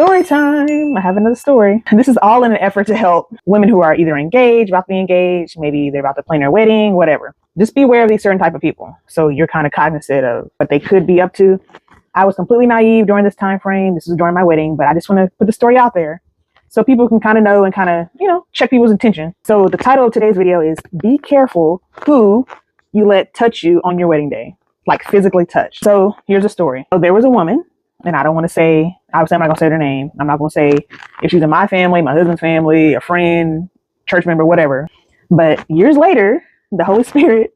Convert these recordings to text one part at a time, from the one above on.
Story time. I have another story. And this is all in an effort to help women who are either engaged, about to be engaged, maybe they're about to plan their wedding, whatever. Just be aware of these certain type of people. So you're kind of cognizant of what they could be up to. I was completely naive during this time frame. This was during my wedding, but I just want to put the story out there so people can kind of know and kind of, check people's intention. So the title of today's video is Be Careful Who You Let Touch You on Your Wedding Day, like physically touch. So here's a story. So there was a woman, and I don't want to say, obviously I'm not going to say their name. I'm not going to say if she's in my family, my husband's family, a friend, church member, whatever. But years later, the Holy Spirit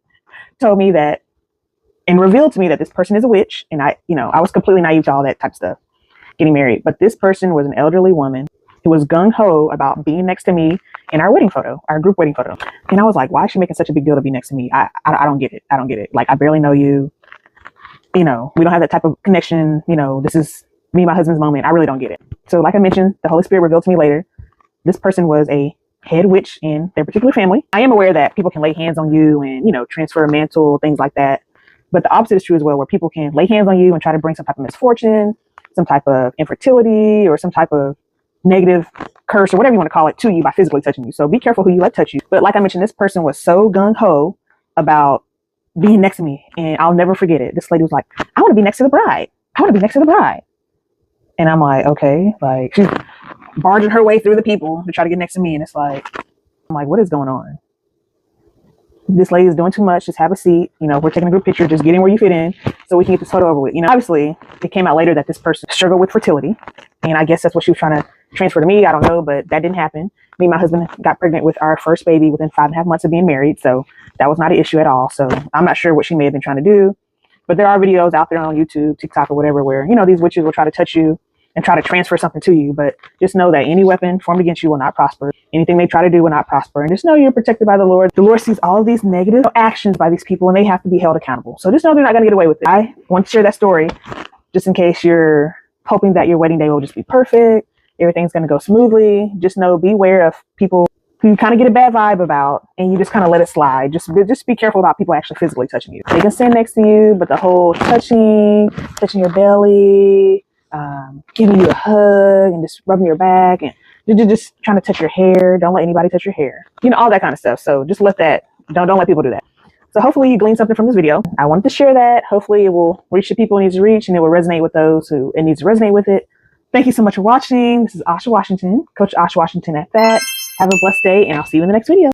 told me that and revealed to me that this person is a witch. And I was completely naive to all that type of stuff, getting married. But this person was an elderly woman who was gung-ho about being next to me in our wedding photo, our group wedding photo. And I was like, why is she making such a big deal to be next to me? I don't get it. I don't get it. Like, I barely know you. We don't have that type of connection. This is me and my husband's moment. I really don't get it. So like I mentioned, the Holy Spirit revealed to me later, this person was a head witch in their particular family. I am aware that people can lay hands on you and, transfer a mantle, things like that. But the opposite is true as well, where people can lay hands on you and try to bring some type of misfortune, some type of infertility, or some type of negative curse, or whatever you want to call it, to you by physically touching you. So be careful who you let touch you. But like I mentioned, this person was so gung-ho about being next to me, and I'll never forget it. This lady was like, I want to be next to the bride. I want to be next to the bride. And I'm like, okay, like she's barging her way through the people to try to get next to me. And it's like, I'm like, what is going on? This lady is doing too much. Just have a seat. We're taking a group picture, just getting where you fit in so we can get this photo over with. Obviously it came out later that this person struggled with fertility. And I guess that's what she was trying to transfer to me. I don't know, but that didn't happen. Me and my husband got pregnant with our first baby within 5.5 months of being married. So that was not an issue at all. So I'm not sure what she may have been trying to do, but there are videos out there on YouTube, TikTok, or whatever, where, these witches will try to touch you and try to transfer something to you. But just know that any weapon formed against you will not prosper. Anything they try to do will not prosper. And just know you're protected by the Lord. The Lord sees all of these negative actions by these people, and they have to be held accountable. So just know they're not going to get away with it. I want to share that story just in case you're hoping that your wedding day will just be perfect. Everything's going to go smoothly. Just know, beware of people who you kind of get a bad vibe about, and you just kind of let it slide. Just be careful about people actually physically touching you. They can stand next to you, but the whole touching your belly, giving you a hug and just rubbing your back and just trying to touch your hair. Don't let anybody touch your hair. All that kind of stuff. So just let that, don't let people do that. So hopefully you gleaned something from this video. I wanted to share that. Hopefully it will reach the people it needs to reach, and it will resonate with those who it needs to resonate with it. Thank you so much for watching. This is Asha Washington, Coach Asha Washington at that. Have a blessed day, and I'll see you in the next video.